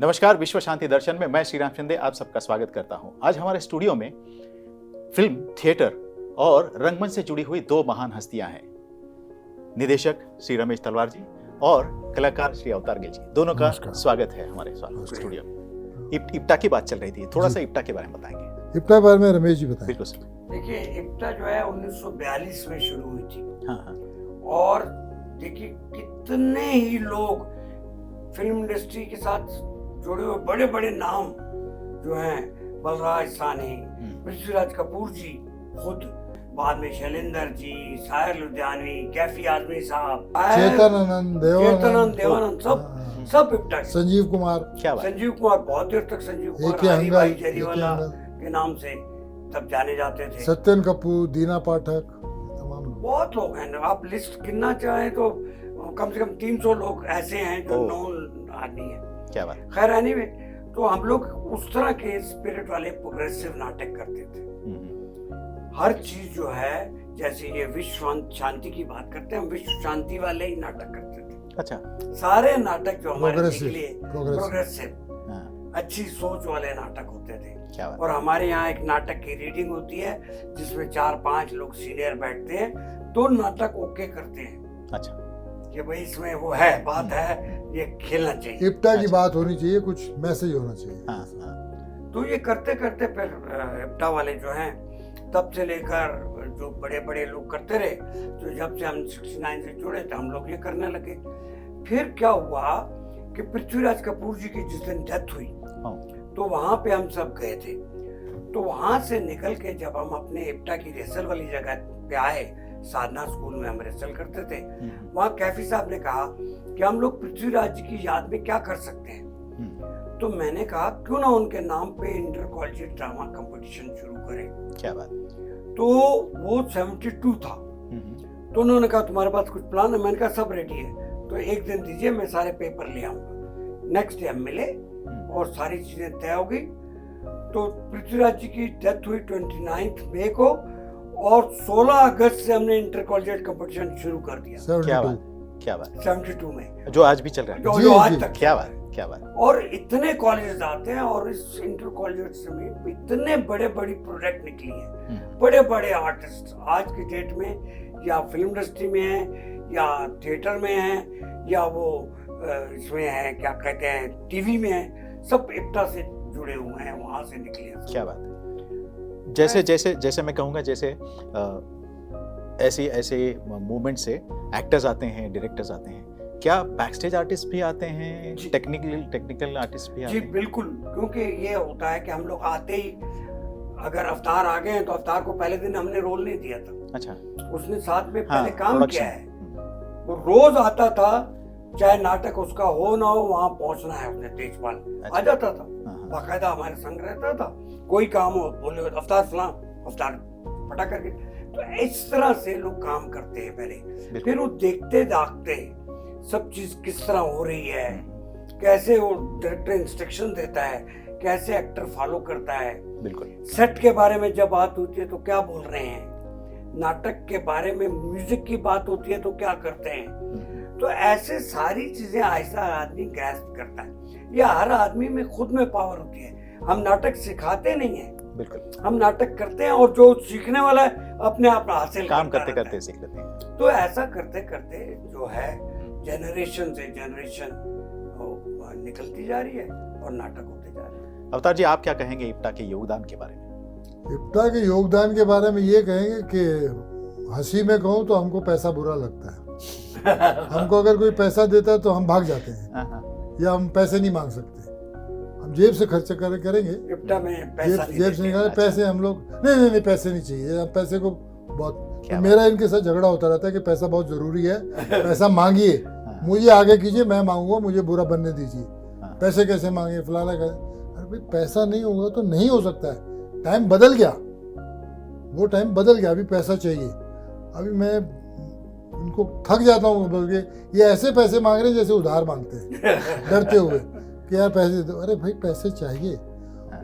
नमस्कार, विश्व शांति दर्शन में मैं श्री राम शिंदे आप सबका स्वागत करता हूं। आज हमारे स्टूडियो में फिल्म, थिएटर और रंगमंच से जुड़ी हुई दो महान हस्तियां हैं। निदेशक श्री रमेश तलवार जी और कलाकार श्री अवतार गिल जी, दोनों का स्वागत है हमारे स्टूडियो में। इप्टा की बात चल रही थी, थोड़ा सा इप्टा के बारे में बताएंगे। इप्टा के बारे में रमेश जी बताएं। बिल्कुल सर। देखिए, इप्टा जो है 1942 में शुरू हुई थी। हाँ। और देखिए कितने ही लोग फिल्म इंडस्ट्री के साथ जुड़े हुए बड़े बड़े नाम जो हैं, बलराज साहनी, पृथ्वीराज कपूर जी खुद, बाद में शैलेंद्र जी, साहिर लुधियानवी, कैफी आजमी साहब, चेतन देवानंद, सब इप्टा के। संजीव कुमार, क्या बात। संजीव कुमार बहुत देर तक संजीव कुमार हरीभाई जरीवाला के नाम से तब जाने जाते थे। सत्यन कपूर, दीना पाठक, तमाम लोग। बहुत लोग हैं, आप लिस्ट गिनना चाहें तो कम से कम 300 लोग ऐसे हैं जो नॉन आदमी है। क्या बात। खैर एनीवे, तो हम लोग उस तरह के स्पिरिट वाले प्रोग्रेसिव नाटक करते थे। हर चीज जो है, जैसे ये विश्व शांति की बात करते हैं, हम विश्व शांति वाले ही नाटक करते थे। अच्छा। सारे नाटक जो हमारे लिए प्रोग्रेसिव अच्छी सोच वाले नाटक होते थे। क्या बात। और हमारे यहाँ एक नाटक की रीडिंग होती है जिसमें 4-5 लोग सीनियर बैठते हैं, तो नाटक ओके करते हैं। अच्छा, कि भाई इसमें वो है, बात है, ये खेलना चाहिए, इप्टा की बात होनी चाहिए, कुछ मैसेज होना चाहिए। हाँ। तो ये करते करते फिर इप्टा वाले जो हैं, तब से लेकर जो बड़े बड़े लोग करते रहे, तो जब से हम 69 से जुड़े थे हम लोग ये करने लगे। फिर क्या हुआ कि पृथ्वीराज कपूर जी की जिस दिन डेथ हुई तो वहां पे हम सब गए थे। तो वहां से निकल के जब हम अपने इप्टा की रिहर्सल वाली जगह पे आए, साधना स्कूल में हम रिहर्सल करते थे, वहाँ कैफी साहब ने कहा कि हम लोग पृथ्वीराज जी की याद में क्या कर सकते हैं। तो मैंने कहा क्यों ना उनके नाम पे इंटर कॉलेजिएट ड्रामा कंपटीशन शुरू करें। क्या बात। तो वो 72 था। तो उन्होंने कहा तुम्हारे पास कुछ प्लान है? मैंने कहा सब रेडी है, तो एक दिन दीजिए, मैं सारे पेपर ले आऊंगा। नेक्स्ट डे हम मिले और सारी चीजें तय हो गई। तो पृथ्वीराज जी की डेथ हुई 29 मई को और 16 अगस्त से हमने इंटर कॉलेजिएट कंपटीशन शुरू कर दिया। क्या बात। क्या बात। 72 में, जो आज भी चल रहा है, जो आज तक। क्या बात। क्या बात। और इतने कॉलेजेस आते हैं और इस इंटर कॉलेजिएट में इतने बड़े बड़ी प्रोजेक्ट निकली हैं, बड़े बड़े आर्टिस्ट आज की डेट में या फिल्म इंडस्ट्री में है या थिएटर में है या वो इसमें है, क्या कहते हैं, टीवी में है, सब इप्टा से जुड़े हुए हैं, वहां से निकले हैं। क्या बात है। जैसे मैं कहूँगा, जैसे ऐसे मूवमेंट से एक्टर्स आते हैं, डायरेक्टर्स आते हैं, क्या बैकस्टेज आर्टिस्ट भी आते हैं, टेक्निकल आर्टिस्ट भी आते हैं? जी बिल्कुल, क्योंकि ये होता है कि हम लोग आते ही, अगर अवतार आ गए हैं तो अवतार को पहले दिन हमने रोल नहीं दिया था। अच्छा। उसने साथ में पहले काम प्रोडक्शन किया है, वो रोज आता था, चाहे नाटक उसका हो ना हो, वहां पहुंचना है उसने, तेजपाल आ जाता था, बाकायदा हमारे संग रहता था। कोई काम हो, बोले अवतार फलां, अवतार फटा करके। तो इस तरह से लोग काम करते हैं पहले, फिर वो देखते दाखते सब चीज किस तरह हो रही है, कैसे वो डायरेक्टर इंस्ट्रक्शन देता है, कैसे एक्टर फॉलो करता है। बिल्कुल। सेट के बारे में जब बात होती है तो क्या बोल रहे हैं, नाटक के बारे में म्यूजिक की बात होती है तो क्या करते हैं। तो ऐसे सारी चीजें आहिस्ता आदमी ग्रैस्प करता है। या हर आदमी में खुद में पावर होती है। हम नाटक सिखाते नहीं है, बिल्कुल, हम नाटक करते हैं और जो सीखने वाला है अपने आप हासिल काम करते करते सीख लेते हैं। तो ऐसा करते करते जो है जनरेशन से जनरेशन निकलती जा रही है और नाटक होते जा रहे हैं। अवतार जी, आप क्या कहेंगे इप्टा के योगदान के बारे में? इप्टा के योगदान के बारे में ये कहेंगे कि हंसी में कहूँ तो हमको पैसा बुरा लगता है। हमको अगर कोई पैसा देता है तो हम भाग जाते हैं, या हम पैसे नहीं मांग सकते, हम जेब से खर्च करेंगे। इप्टा में पैसा जेब से निकाले पैसे हम लोग नहीं पैसे नहीं चाहिए, हम पैसे को बहुत, तो मेरा इनके साथ झगड़ा होता रहता है कि पैसा बहुत जरूरी है, पैसा मांगिए, मुझे आगे कीजिए, मैं मांगूंगा, मुझे बुरा बनने दीजिए, पैसे कैसे मांगे, फलाना कैसे। अरे भाई, पैसा नहीं होगा तो नहीं हो सकता है। टाइम बदल गया, वो टाइम बदल गया, अभी पैसा चाहिए। अभी मैं उनको थक जाता हूँ बोल के, ये ऐसे पैसे मांग रहे हैं जैसे उधार मांगते हैं, डरते हुए कि यार पैसे दो। अरे भाई, पैसे चाहिए।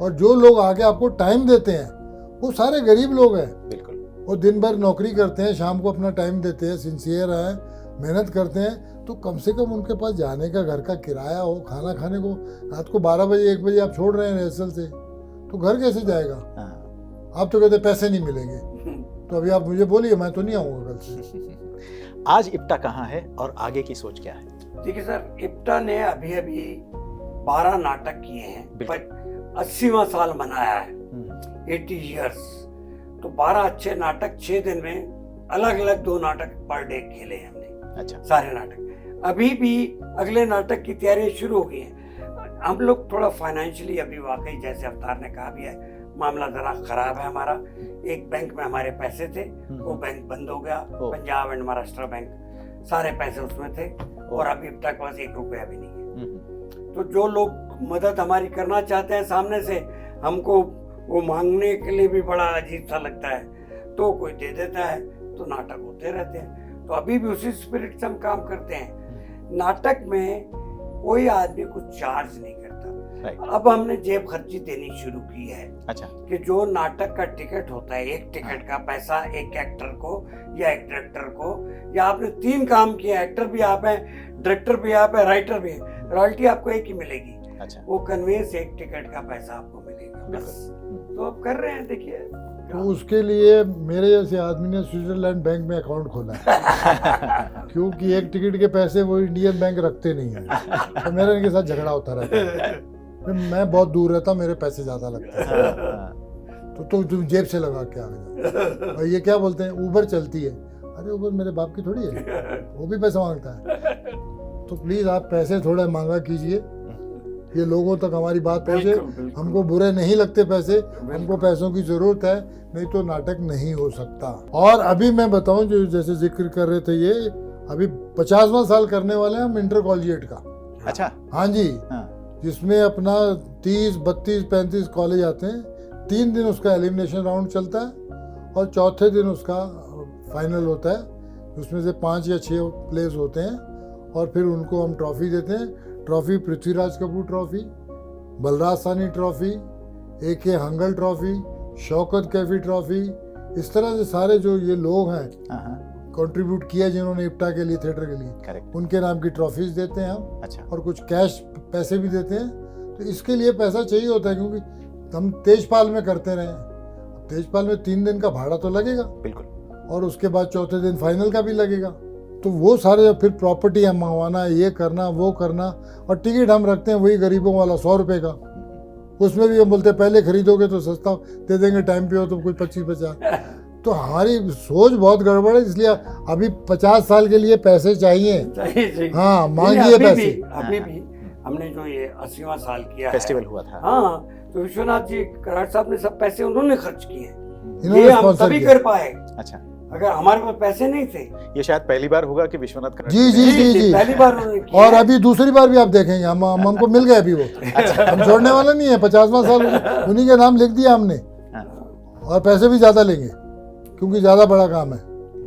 और जो लोग आगे आपको टाइम देते हैं वो सारे गरीब लोग हैं। बिल्कुल। वो दिन भर नौकरी करते हैं, शाम को अपना टाइम देते हैं, सिंसियर हैं, मेहनत करते हैं तो कम से कम उनके पास जाने का, घर का किराया हो, खाना खाने को। रात को 12 बजे 1 बजे आप छोड़ रहे हैं रिहर्सल से, तो घर कैसे जाएगा? आप तो कहते पैसे नहीं मिलेंगे, तो अभी आप मुझे बोलिए, मैं तो नहीं आऊँगा कल से। आज इप्टा कहाँ है और आगे की सोच क्या है? देखिए सर, इप्टा ने अभी अभी 12 नाटक किए हैं, पर 80वां साल मनाया है, 80 इयर्स। तो 12 अच्छे नाटक 6 दिन में अलग अलग 2 नाटक पर डे खेले हमने। अच्छा। सारे नाटक अभी भी अगले नाटक की तैयारी शुरू हो गई है। हम लोग थोड़ा फाइनेंशियली अभी वाकई, जैसे अवतार ने कहा भी है, मामला जरा खराब है हमारा। एक बैंक में हमारे पैसे थे, वो बैंक बंद हो गया, पंजाब एंड महाराष्ट्र बैंक, सारे पैसे उसमें थे और अभी तक पास 1 रुपया भी नहीं है। तो जो लोग मदद हमारी करना चाहते हैं सामने से, हमको वो मांगने के लिए भी बड़ा अजीब सा लगता है, तो कोई दे देता है, तो नाटक होते रहते हैं। तो अभी भी उसी स्पिरिट से हम काम करते हैं। नाटक में कोई आदमी कुछ चार्ज नहीं करता। अब हमने जेब खर्ची देनी शुरू की है। अच्छा। कि जो नाटक का टिकट होता है, एक टिकट का पैसा एक एक्टर को या एक डायरेक्टर को, या आपने 3 काम किया, एक्टर भी आप हैं, डायरेक्टर भी आप हैं, राइटर भी है, रॉयल्टी आपको एक ही मिलेगी। अच्छा। वो कन्वेंस एक टिकट का पैसा आपको मिलेगा, बस। तो अब कर रहे हैं, देखिए। तो उसके लिए मेरे जैसे आदमी ने स्विट्जरलैंड बैंक में अकाउंट खोला है क्योंकि एक टिकट के पैसे वो इंडियन बैंक रखते नहीं है, तो मेरा इनके साथ झगड़ा होता रहता है। मैं बहुत दूर रहता, मेरे पैसे ज़्यादा लगते हैं, तो तुम जेब से लगा के आ जाओ। और ये क्या बोलते हैं, ऊबर चलती है। अरे ऊबर मेरे बाप की थोड़ी है, वो भी पैसा मांगता है। तो प्लीज़ आप पैसे थोड़ा मांगा कीजिए, ये लोगों तक हमारी बात पहुँचे। हमको बुरे नहीं लगते पैसे, हमको पैसों की ज़रूरत है, नहीं तो नाटक नहीं हो सकता। और अभी मैं बताऊं, जो जैसे जिक्र कर रहे थे, ये अभी 50वां साल करने वाले हैं हम इंटर कॉलेजिएट का। अच्छा। हाँ जी। जिसमें अपना 30, 32, 35 कॉलेज आते हैं। 3 दिन उसका एलिमिनेशन राउंड चलता है और चौथे दिन उसका फाइनल होता है, उसमें से 5 या 6 प्लेस होते हैं और फिर उनको हम ट्रॉफी देते हैं। Trophy Prithviraj Kapoor trophy, Balraj Sahni trophy, AK Hangal trophy, Shaukat Kaifi trophy, इस तरह से सारे जो ये लोग हैं कंट्रीब्यूट किया जिन्होंने इप्टा के लिए, थिएटर के लिए, Correct. उनके नाम की ट्रॉफीज देते हैं हम। अच्छा। और कुछ कैश पैसे भी देते हैं। तो इसके लिए पैसा चाहिए होता है, क्योंकि हम तेजपाल में करते रहे। तेजपाल में 3 दिन का भाड़ा तो लगेगा, बिल्कुल, और उसके बाद चौथे दिन फाइनल का भी लगेगा। तो वो सारे फिर प्रॉपर्टी मंगवाना, ये करना, वो करना। और टिकट हम रखते हैं वही गरीबों वाला 100 रुपये का। उसमें भी हम बोलते हैं पहले खरीदोगे तो सस्ता दे देंगे, टाइम पे हो तो कोई 25-50। तो हमारी सोच बहुत गड़बड़ है, इसलिए अभी 50 साल के लिए पैसे चाहिए। हाँ, मांगिए पैसे। अभी भी हमने जो ये 80वां साल किया फेस्टिवल है, हुआ था। हाँ, तो विश्वनाथ जी कराड़ साहब ने सब पैसे उन्होंने खर्च किए, इन्होंने ये हम स्पॉन्सर तभी किया। कर पाए। अच्छा। अगर हमारे पास पैसे नहीं थे, ये शायद पहली बार होगा कि विश्वनाथ कराड़ जी जी जी जी पहली बार उन्होंने किया। और अभी दूसरी बार भी आप देखेंगे, हम हमको मिल गए अभी वो। हम छोड़ने वाले नहीं है। 50वां साल उन्हीं के नाम लिख दिया हमने, और पैसे भी ज्यादा लेंगे क्योंकि ज्यादा बड़ा काम है।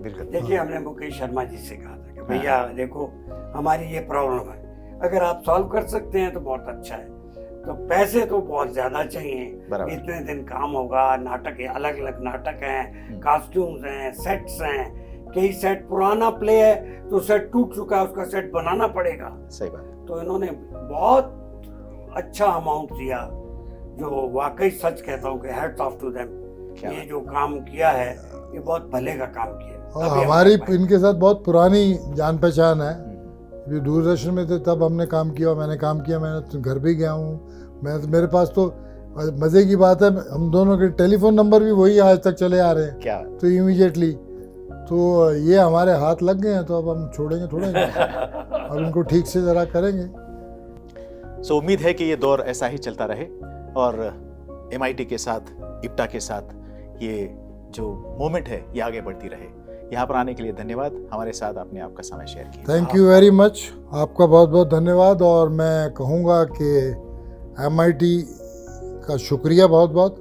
बिल्कुल। देखिए, हमने मुकेश शर्मा जी से कहा था कि भैया देखो, हमारी ये प्रॉब्लम है, अगर आप सॉल्व कर सकते हैं तो बहुत अच्छा है। तो पैसे तो बहुत ज्यादा चाहिए, इतने दिन काम होगा, नाटक है, अलग अलग नाटक हैं, कॉस्ट्यूम्स हैं, सेट्स हैं, कई सेट पुराना प्ले है तो सेट टूट चुका है, उसका सेट बनाना पड़ेगा। सही बात। तो इन्होंने बहुत अच्छा अमाउंट दिया, जो वाकई सच कहता हूँ कि हैट्स ऑफ टू देम। ये जो काम किया है, ये बहुत भले का काम किया। और हमारी इनके साथ बहुत पुरानी जान पहचान है। ये दूरदर्शन में थे तब हमने काम किया, मैंने काम किया, मैं घर भी गया हूँ। मेरे पास तो मज़े की बात है, हम दोनों के टेलीफोन नंबर भी वही आज तक चले आ रहे हैं। क्या? तो इमीडिएटली तो ये हमारे हाथ लग गए हैं, तो अब हम छोड़ेंगे थोड़े, अब इनको ठीक से ज़रा करेंगे। सो उम्मीद है कि ये दौर ऐसा ही चलता रहे और MIT के साथ, इप्टा के साथ ये जो मोमेंट है ये आगे बढ़ती रहे। यहाँ पर आने के लिए धन्यवाद। हमारे साथ आपने आपका समय शेयर किया। थैंक यू वेरी मच, आपका बहुत बहुत धन्यवाद। और मैं कहूँगा कि MIT का शुक्रिया बहुत बहुत,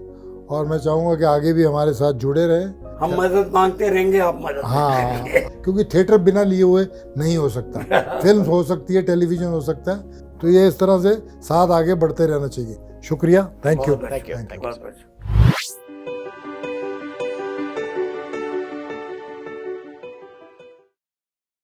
और मैं चाहूँगा कि आगे भी हमारे साथ जुड़े रहें। हम मदद मांगते रहेंगे, आप मदद हाँ, क्योंकि थिएटर बिना लिए हुए नहीं हो सकता। फिल्म हो सकती है, टेलीविजन हो सकता है, तो ये इस तरह से साथ आगे बढ़ते रहना चाहिए। शुक्रिया, थैंक यू। Thank you.